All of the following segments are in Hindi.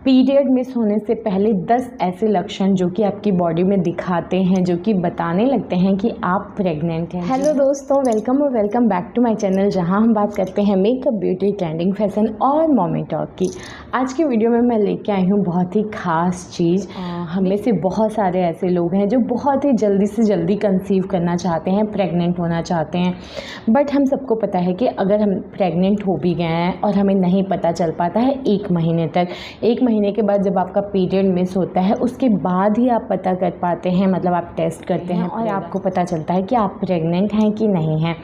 पीरियड मिस होने से पहले 10 ऐसे लक्षण जो कि आपकी बॉडी में दिखाते हैं, जो कि बताने लगते हैं कि आप प्रेग्नेंट हैं। हेलो दोस्तों, welcome back to my channel, जहां हम बात करते हैं मेकअप, ब्यूटी, ट्रेंडिंग, फैशन और मॉमी टॉक की। आज की वीडियो में मैं लेके आई हूँ बहुत ही ख़ास चीज़। हमें से बहुत सारे ऐसे लोग हैं जो बहुत ही जल्दी से जल्दी कंसीव करना चाहते हैं, प्रेग्नेंट होना चाहते हैं। बट हम सबको पता है कि अगर हम प्रेग्नेंट हो भी गए हैं और हमें नहीं पता चल पाता है 1 महीने तक, 1 महीने के बाद जब आपका पीरियड मिस होता है उसके बाद ही आप पता कर पाते हैं, मतलब आप टेस्ट करते हैं और आपको पता चलता है कि आप प्रेग्नेंट हैं कि नहीं हैं।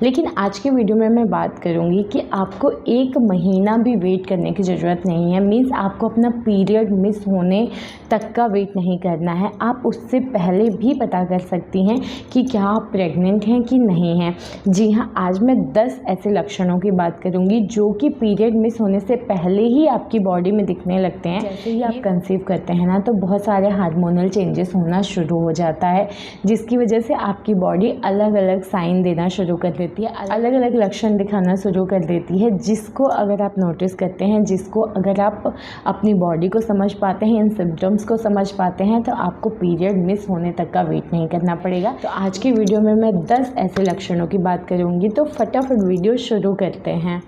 लेकिन आज की वीडियो में मैं बात करूंगी कि आपको 1 महीना भी वेट करने की ज़रूरत नहीं है। मीन्स आपको अपना पीरियड मिस होने तक का वेट नहीं करना है। आप उससे पहले भी पता कर सकती हैं कि क्या आप प्रेग्नेंट हैं कि नहीं हैं। जी हाँ, आज मैं 10 ऐसे लक्षणों की बात करूंगी जो कि पीरियड मिस होने से पहले ही आपकी बॉडी में दिखने लगते हैं। जैसे ही आप कंसीव करते हैं ना, तो बहुत सारे हार्मोनल चेंजेस होना शुरू हो जाता है, जिसकी वजह से आपकी बॉडी अलग अलग साइन देना शुरू कर देती है, अलग अलग लक्षण दिखाना शुरू कर देती है। जिसको अगर आप नोटिस करते हैं, जिसको अगर आप अपनी बॉडी को समझ पाते हैं, इन सिम्टम्स को समझ पाते हैं, तो आपको पीरियड मिस होने तक का वेट नहीं करना पड़ेगा। तो आज की वीडियो में मैं 10 ऐसे लक्षणों की बात करूँगी, तो फटाफट वीडियो शुरू करते हैं।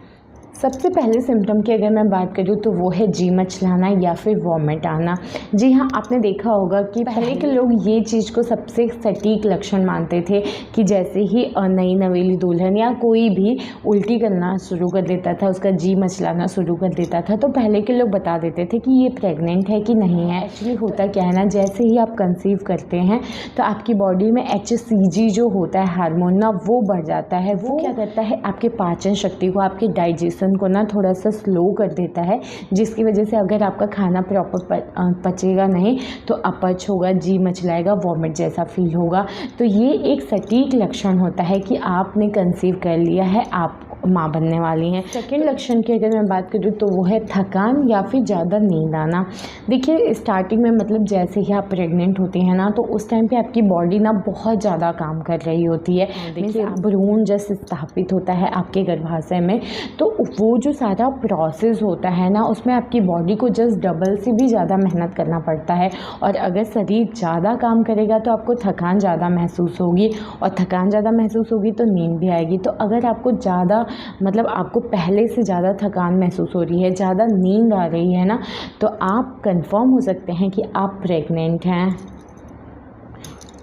सबसे पहले सिम्टम की अगर मैं बात करूँ तो वो है जी मचलाना या फिर वॉमिट आना। जी हाँ, आपने देखा होगा कि पहले के लोग ये चीज़ को सबसे सटीक लक्षण मानते थे कि जैसे ही नई नवेली दुल्हन या कोई भी उल्टी करना शुरू कर देता था, उसका जी मचलाना शुरू कर देता था, तो पहले के लोग बता देते थे कि ये प्रेग्नेंट है कि नहीं है। एक्चुअली होता क्या है ना, जैसे ही आप कंसीव करते हैं तो आपकी बॉडी में HCG जो होता है हार्मोन ना, वो बढ़ जाता है। वो क्या करता है, आपके पाचन शक्ति को, आपके डाइजेशन को ना थोड़ा सा स्लो कर देता है, जिसकी वजह से अगर आपका खाना प्रॉपर पचेगा नहीं तो अपच होगा, जी मचलाएगा, वॉमिट जैसा फील होगा। तो ये एक सटीक लक्षण होता है कि आपने कंसीव कर लिया है, आप माँ बनने वाली हैं। सेकेंड लक्षण की अगर मैं बात करूँ तो वो है थकान या फिर ज़्यादा नींद आना। देखिए, स्टार्टिंग में मतलब जैसे ही आप प्रेग्नेंट होती हैं ना, तो उस टाइम पे आपकी बॉडी ना बहुत ज़्यादा काम कर रही होती है। देखिए, भ्रूण जैसे स्थापित होता है आपके गर्भाशय में, तो वो जो सारा प्रोसेस होता है ना, उसमें आपकी बॉडी को जस्ट डबल से भी ज़्यादा मेहनत करना पड़ता है। और अगर शरीर ज़्यादा काम करेगा तो आपको थकान ज़्यादा महसूस होगी, और थकान ज़्यादा महसूस होगी तो नींद भी आएगी। तो अगर आपको ज़्यादा मतलब आपको पहले से ज़्यादा थकान महसूस हो रही है, ज़्यादा नींद आ रही है ना, तो आप कंफर्म हो सकते हैं कि आप प्रेग्नेंट हैं,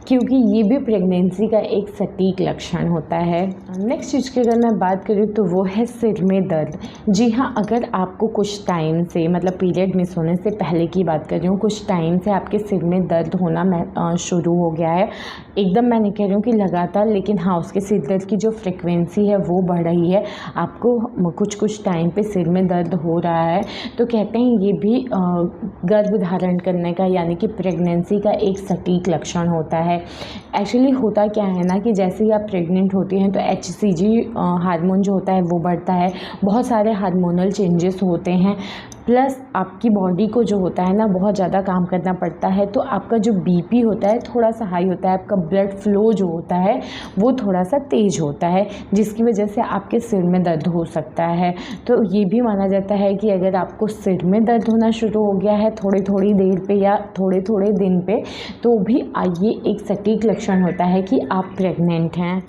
क्योंकि ये भी प्रेगनेंसी का एक सटीक लक्षण होता है। नेक्स्ट चीज़ की अगर मैं बात करूँ तो वो है सिर में दर्द। जी हाँ, अगर आपको कुछ टाइम से, मतलब पीरियड मिस होने से पहले की बात कर रही हूँ, कुछ टाइम से आपके सिर में दर्द होना शुरू हो गया है, एकदम मैं नहीं कह रही हूँ कि लगातार, लेकिन हाँ, उसके सिर दर्द की जो फ्रिक्वेंसी है वो बढ़ रही है, आपको कुछ टाइम पे सिर में दर्द हो रहा है, तो कहते हैं ये भी गर्भ धारण करने का, यानी कि प्रेगनेंसी का एक सटीक लक्षण होता है। एक्चुअली होता क्या है ना कि जैसे ही आप प्रेग्नेंट होती हैं तो HCG हार्मोन जो होता है वो बढ़ता है, बहुत सारे हार्मोनल चेंजेस होते हैं, प्लस आपकी बॉडी को जो होता है ना बहुत ज़्यादा काम करना पड़ता है, तो आपका जो BP होता है थोड़ा सा हाई होता है, आपका ब्लड फ्लो जो होता है वो थोड़ा सा तेज़ होता है, जिसकी वजह से आपके सिर में दर्द हो सकता है। तो ये भी माना जाता है कि अगर आपको सिर में दर्द होना शुरू हो गया है थोड़ी थोड़ी देर पे या थोड़े थोड़े दिन पे, तो भी ये एक सटीक लक्षण होता है कि आप प्रेग्नेंट हैं।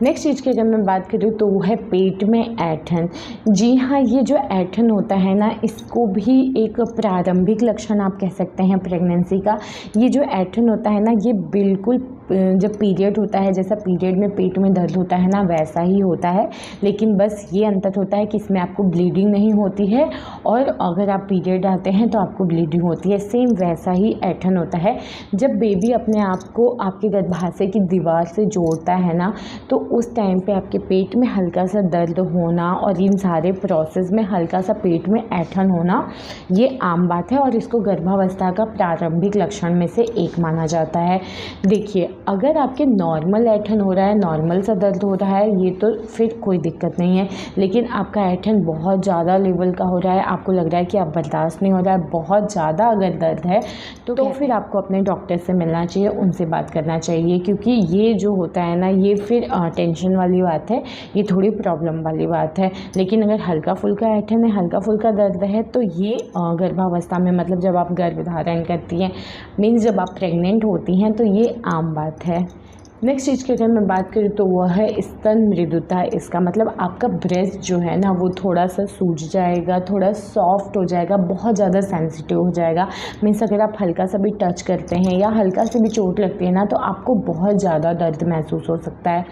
नेक्स्ट चीज़ की अगर मैं बात करूँ तो वो है पेट में ऐंठन। जी हाँ, ये जो ऐंठन होता है ना, इसको भी एक प्रारंभिक लक्षण आप कह सकते हैं प्रेगनेंसी का। ये जो ऐंठन होता है ना, ये बिल्कुल जब पीरियड होता है, जैसा पीरियड में पेट में दर्द होता है ना, वैसा ही होता है, लेकिन बस ये अंतर होता है कि इसमें आपको ब्लीडिंग नहीं होती है, और अगर आप पीरियड आते हैं तो आपको ब्लीडिंग होती है। सेम वैसा ही ऐंठन होता है। जब बेबी अपने आप को आपके गर्भाशय की दीवार से जोड़ता है ना, तो उस टाइम पे आपके पेट में हल्का सा दर्द होना और इन सारे प्रोसेस में हल्का सा पेट में ऐंठन होना, ये आम बात है और इसको गर्भावस्था का प्रारंभिक लक्षण में से एक माना जाता है। देखिए, अगर आपके नॉर्मल ऐठन हो रहा है, नॉर्मल सा दर्द हो रहा है, ये तो फिर कोई दिक्कत नहीं है। लेकिन आपका ऐठन बहुत ज़्यादा लेवल का हो रहा है, आपको लग रहा है कि आप बर्दाश्त नहीं हो रहा है, बहुत ज़्यादा अगर दर्द है तो फिर आपको अपने डॉक्टर से मिलना चाहिए, उनसे बात करना चाहिए। क्योंकि ये जो होता है ना, ये फिर टेंशन वाली बात है, ये थोड़ी प्रॉब्लम वाली बात है। लेकिन अगर हल्का फुल्का ऐठन है, हल्का फुल्का दर्द है, तो ये गर्भावस्था में, मतलब जब आप गर्भ धारण करती हैं, मीन्स जब आप प्रेग्नेंट होती हैं, तो ये आम बात है। नेक्स्ट चीज़ की अगर मैं बात करूँ तो वह है स्तन मृदुता। इसका मतलब आपका ब्रेस्ट जो है ना, वो थोड़ा सा सूज जाएगा, थोड़ा सॉफ्ट हो जाएगा, बहुत ज़्यादा सेंसिटिव हो जाएगा। मीन्स अगर आप हल्का सा भी टच करते हैं या हल्का से भी चोट लगती है ना, तो आपको बहुत ज़्यादा दर्द महसूस हो सकता है।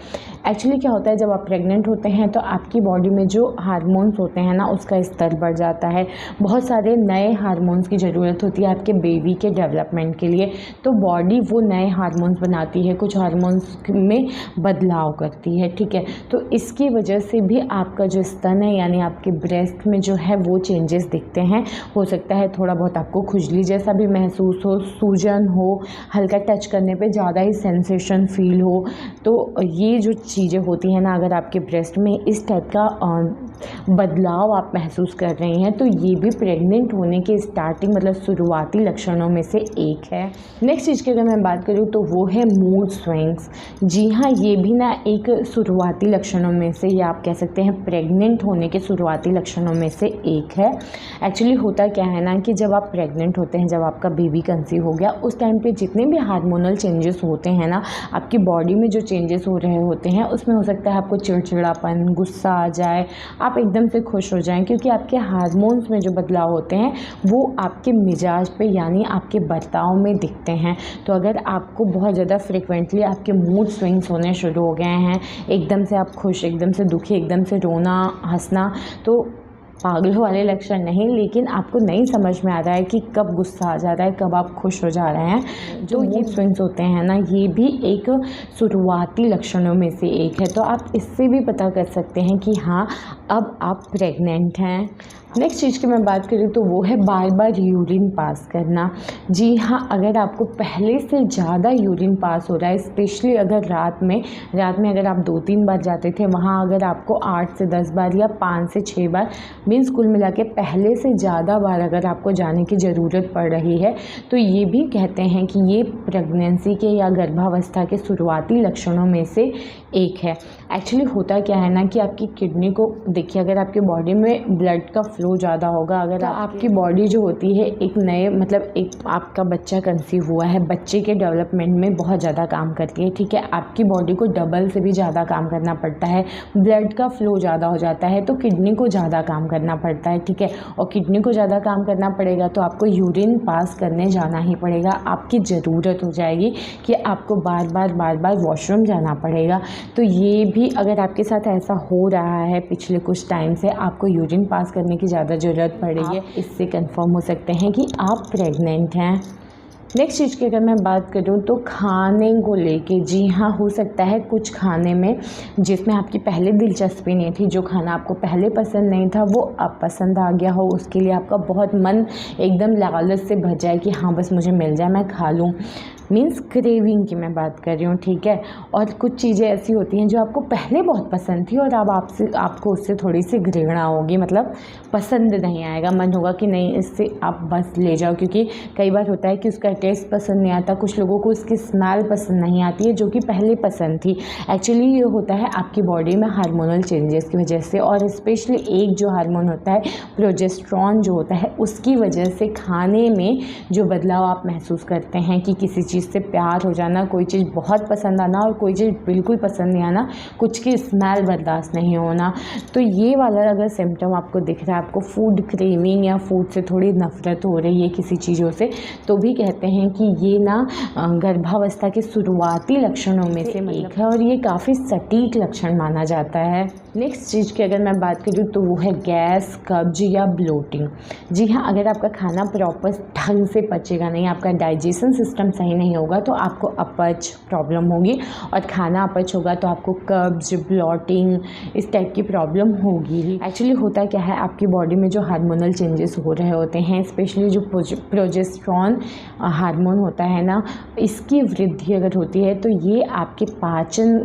एक्चुअली क्या होता है, जब आप प्रेग्नेंट होते हैं तो आपकी बॉडी में जो हार्मोन्स होते हैं ना, उसका स्तर बढ़ जाता है। बहुत सारे नए हार्मोन्स की ज़रूरत होती है आपके बेबी के डेवलपमेंट के लिए। तो बॉडी वो नए हार्मोन्स बनाती है, कुछ हार्मोन्स में बदलाव करती है, ठीक है। तो इसकी वजह से भी आपका जो स्तन है, यानी आपके ब्रेस्ट में जो है वो चेंजेस दिखते हैं। हो सकता है थोड़ा बहुत आपको खुजली जैसा भी महसूस हो, सूजन हो, हल्का टच करने पे ज़्यादा ही सेंसेशन फील हो। तो ये जो चीज़ें होती हैं ना, अगर आपके ब्रेस्ट में इस टाइप का बदलाव आप महसूस कर रही हैं, तो ये भी प्रेग्नेंट होने के स्टार्टिंग, मतलब शुरुआती लक्षणों में से एक है। नेक्स्ट चीज़ की अगर मैं बात करूँ तो वो है मूड स्विंग्स। जी हाँ, ये भी ना एक शुरुआती लक्षणों में से, या आप कह सकते हैं प्रेग्नेंट होने के शुरुआती लक्षणों में से एक है। एक्चुअली होता क्या है ना, कि जब आप प्रेग्नेंट होते हैं, जब आपका बेबी कंसीव हो गया, उस टाइम पे जितने भी हार्मोनल चेंजेस होते हैं ना, आपकी बॉडी में जो चेंजेस हो रहे होते हैं, उसमें हो सकता है आपको चिड़चिड़ापन, गुस्सा आ जाए, आप एकदम से खुश हो जाएं, क्योंकि आपके हार्मोन्स में जो बदलाव होते हैं वो आपके मिजाज पे, यानी आपके बर्ताव में दिखते हैं। तो अगर आपको बहुत ज़्यादा फ्रिक्वेंटली आपके मूड स्विंग्स होने शुरू हो गए हैं, एकदम से आप खुश, एकदम से दुखी, एकदम से रोना, हंसना, तो पागलों वाले लक्षण नहीं, लेकिन आपको नहीं समझ में आ रहा है कि कब गुस्सा आ जा रहा है, कब आप खुश हो जा रहे हैं। जो ये स्विंग्स होते हैं ना, ये भी एक शुरुआती लक्षणों में से एक है। तो आप इससे भी पता कर सकते हैं कि हाँ, अब आप प्रेग्नेंट हैं। नेक्स्ट चीज़ की मैं बात करूँ तो वो है बार बार यूरिन पास करना। जी हाँ, अगर आपको पहले से ज़्यादा यूरिन पास हो रहा है, स्पेशली अगर रात में अगर आप 2-3 बार जाते थे, वहाँ अगर आपको 8 से 10 बार या 5 से 6 बार, मीन्स कुल मिला के पहले से ज़्यादा बार अगर आपको जाने की ज़रूरत पड़ रही है, तो ये भी कहते हैं कि ये प्रेगनेंसी के या गर्भावस्था के शुरुआती लक्षणों में से एक है। एक्चुअली होता क्या है ना, कि आपकी किडनी को देखिए, अगर आपके बॉडी में ब्लड का फ्लो ज़्यादा होगा, अगर आपकी बॉडी जो होती है एक नए, मतलब एक आपका बच्चा कंसीव हुआ है, बच्चे के डेवलपमेंट में बहुत ज़्यादा काम करती है, ठीक है। आपकी बॉडी को डबल से भी ज़्यादा काम करना पड़ता है, ब्लड का फ्लो ज़्यादा हो जाता है, तो किडनी को ज़्यादा काम करना पड़ता है, ठीक है। और किडनी को ज़्यादा काम करना पड़ेगा तो आपको यूरिन पास करने जाना ही पड़ेगा। आपकी ज़रूरत हो जाएगी कि आपको बार बार वॉशरूम जाना पड़ेगा। तो ये भी अगर आपके साथ ऐसा हो रहा है पिछले कुछ टाइम से, आपको यूरिन पास करने की ज़्यादा ज़रूरत पड़ रही है, इससे कंफर्म हो सकते हैं कि आप प्रेग्नेंट हैं। नेक्स्ट चीज़ की अगर मैं बात करूँ तो खाने को लेके, जी हाँ, हो सकता है कुछ खाने में जिसमें आपकी पहले दिलचस्पी नहीं थी, जो खाना आपको पहले पसंद नहीं था वो अब पसंद आ गया हो, उसके लिए आपका बहुत मन एकदम लालच से भर जाए कि हाँ बस मुझे मिल जाए, मैं खा लूँ। मीन्स क्रेविंग की मैं बात कर रही हूँ, ठीक है। और कुछ चीज़ें ऐसी होती हैं जो आपको पहले बहुत पसंद थी और अब आपको उससे थोड़ी सी घृणा होगी, मतलब पसंद नहीं आएगा, मन होगा कि नहीं इससे आप बस ले जाओ। क्योंकि कई बार होता है कि उसका टेस्ट पसंद नहीं आता, कुछ लोगों को उसकी स्मेल पसंद नहीं आती है जो कि पहले पसंद थी। एक्चुअली ये होता है आपकी बॉडी में हार्मोनल चेंजेस की वजह से, और स्पेशली एक जो हार्मोन होता है प्रोजेस्टेरॉन जो होता है, उसकी वजह से खाने में जो बदलाव आप महसूस करते हैं कि किसी चीज़ से प्यार हो जाना, कोई चीज़ बहुत पसंद आना और कोई चीज़ बिल्कुल पसंद नहीं आना, कुछ की स्मेल बर्दाश्त नहीं होना, तो ये वाला अगर सिम्टम आपको दिख रहा है, आपको फूड क्रेविंग या फूड से थोड़ी नफरत हो रही है किसी चीज़ों से, तो भी कहते हैं कि ये ना गर्भावस्था के शुरुआती लक्षणों में से एक है और ये काफ़ी सटीक लक्षण माना जाता है। नेक्स्ट चीज़ की अगर मैं बात करूँ तो वो है गैस, कब्ज या ब्लोटिंग। जी हाँ, अगर आपका खाना प्रॉपर ढंग से पचेगा नहीं, आपका डाइजेशन सिस्टम सही नहीं होगा तो आपको अपच प्रॉब्लम होगी, और खाना अपच होगा तो आपको कब्ज, ब्लोटिंग इस टाइप की प्रॉब्लम होगी ही। एक्चुअली होता क्या है, आपकी बॉडी में जो हार्मोनल चेंजेस हो रहे होते हैं, स्पेशली जो प्रोजेस्टेरॉन हार्मोन होता है ना, इसकी वृद्धि अगर होती है तो ये आपके पाचन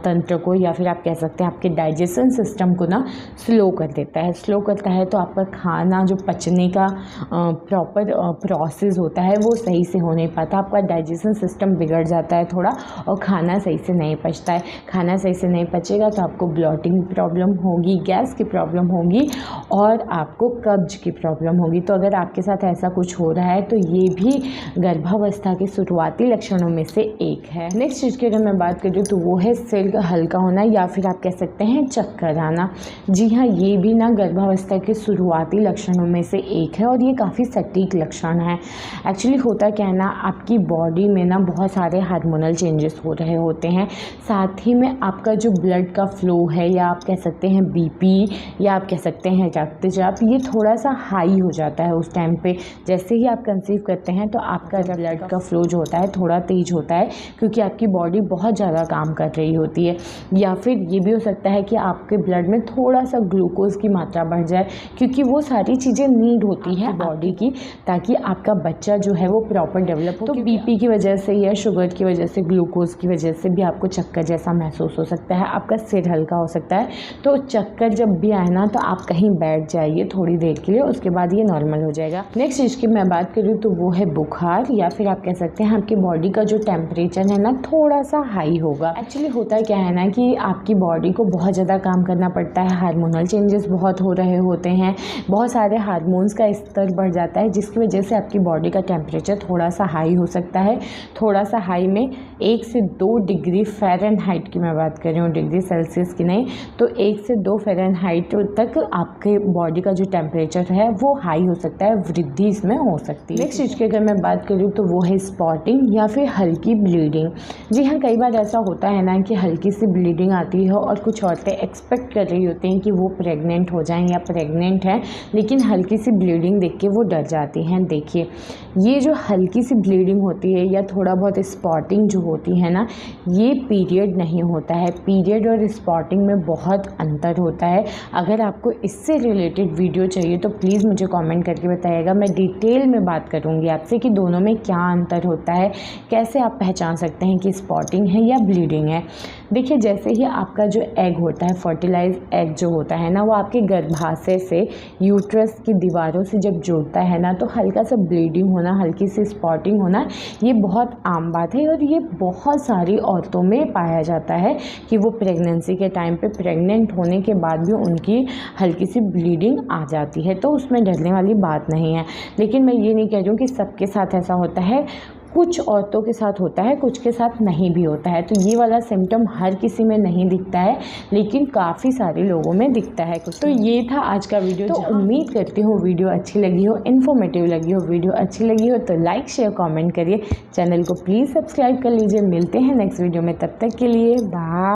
तंत्र को, या फिर आप कह सकते हैं आपके डाइजेशन सिस्टम को ना स्लो कर देता है। स्लो करता है तो आपका खाना जो पचने का प्रॉपर प्रोसेस होता है वो सही से हो नहीं पाता, आपका डाइजेशन सिस्टम बिगड़ जाता है थोड़ा, और खाना सही से नहीं पचता है। खाना सही से नहीं पचेगा तो आपको ब्लोटिंग प्रॉब्लम होगी, गैस की प्रॉब्लम होगी, और आपको कब्ज की प्रॉब्लम होगी। तो अगर आपके साथ ऐसा कुछ हो रहा है तो ये भी गर्भावस्था के शुरुआती लक्षणों में से एक है। नेक्स्ट चीज़ की अगर मैं बात करूँ तो वो है सिर हल्का होना, या फिर आप कह सकते हैं चक्कर आना। जी हाँ, ये भी ना गर्भावस्था के शुरुआती लक्षणों में से एक है, और ये काफ़ी सटीक लक्षण है। एक्चुअली होता क्या है ना, आपकी बॉडी में ना बहुत सारे हार्मोनल चेंजेस हो रहे होते हैं, साथ ही में आपका जो ब्लड का फ्लो है, या आप कह सकते हैं बीपी, या आप कह सकते हैं रक्तचाप, ये थोड़ा सा हाई हो जाता है उस टाइम पे। जैसे ही आप कंसीव करते हैं तो आपका ब्लड का फ्लो जो होता है थोड़ा तेज़ होता है, क्योंकि आपकी बॉडी बहुत ज़्यादा काम कर रही होती है। या फिर ये भी हो सकता है कि आपके ब्लड में थोड़ा सा ग्लूकोज की मात्रा बढ़ जाए, क्योंकि वो सारी चीज़ें नीड होती हैं बॉडी की, ताकि आपका बच्चा जो है वो प्रॉपर डेवलप हो। तो बीपी की वजह से या शुगर की वजह से, ग्लूकोज की वजह से भी आपको चक्कर जैसा महसूस हो सकता है, आपका सिर हल्का हो सकता है। तो चक्कर जब भी आए ना तो आप कहीं बैठ जाइए थोड़ी देर के लिए, उसके बाद ये नॉर्मल हो जाएगा। नेक्स्ट चीज़ की मैं बात करूँ तो वो है बुखार, या फिर आप कह सकते हैं आपकी बॉडी का जो टेम्परेचर है ना थोड़ा सा हाई होगा। एक्चुअली होता क्या है ना कि आपकी बॉडी को बहुत ज़्यादा काम करना पड़ता है, हार्मोनल चेंजेस बहुत हो रहे होते हैं, बहुत सारे हार्मोन्स का स्तर बढ़ जाता है, जिसकी वजह से आपकी बॉडी का टेम्परेचर थोड़ा सा हाई हो सकता है। थोड़ा सा हाई में 1 से 2 डिग्री फ़ारेनहाइट की मैं बात कर रही हूँ, डिग्री सेल्सियस की नहीं, तो 1 से 2 फ़ारेनहाइट तक आपके बॉडी का जो टेम्परेचर है वो हाई हो सकता है, वृद्धि इसमें हो सकती है। नेक्स्ट चीज़ की अगर मैं बात करूँ तो वो है स्पॉटिंग या फिर हल्की ब्लीडिंग। जी हाँ, कई बार ऐसा होता है ना कि हल्की सी ब्लीडिंग आती है और कुछ औरतें एक्सपेक्ट कर रही होती हैं कि वो प्रेग्नेंट हो जाएं या प्रेग्नेंट हैं, लेकिन हल्की सी ब्लीडिंग देख के वो डर जाती हैं। देखिए, ये जो हल्की सी ब्लीडिंग होती है या थोड़ा बहुत स्पॉटिंग जो होती है ना, ये पीरियड नहीं होता है। पीरियड और स्पॉटिंग में बहुत अंतर होता है। अगर आपको इससे रिलेटेड वीडियो चाहिए तो प्लीज़ मुझे कमेंट करके बताइएगा, मैं डिटेल में बात करूँगी आपसे कि दोनों में क्या अंतर होता है, कैसे आप पहचान सकते हैं कि स्पॉटिंग है या ब्लीडिंग है। देखिए, जैसे ही आपका जो एग होता है, फर्टिलाइज एग जो होता है ना, वो आपके गर्भाशय से यूट्रस की दीवारों से जब जुड़ता है ना, तो हल्का सा ब्लीडिंग होना, हल्की सी स्पॉटिंग होना, ये बहुत आम बात है, और ये बहुत सारी औरतों में पाया जाता है कि वो प्रेगनेंसी के टाइम पे, प्रेग्नेंट होने के बाद भी उनकी हल्की सी ब्लीडिंग आ जाती है, तो उसमें डरने वाली बात नहीं है। लेकिन मैं ये नहीं कह रही हूँ कि सबके साथ ऐसा होता है, कुछ औरतों के साथ होता है, कुछ के साथ नहीं भी होता है। तो ये वाला सिम्टम हर किसी में नहीं दिखता है, लेकिन काफ़ी सारे लोगों में दिखता है कुछ। तो ये था आज का वीडियो। तो उम्मीद करती हूँ वीडियो अच्छी लगी हो, इन्फॉर्मेटिव लगी हो। वीडियो अच्छी लगी हो तो लाइक, शेयर, कमेंट करिए। चैनल को प्लीज़ सब्सक्राइब कर लीजिए। मिलते हैं नेक्स्ट वीडियो में, तब तक के लिए बाय।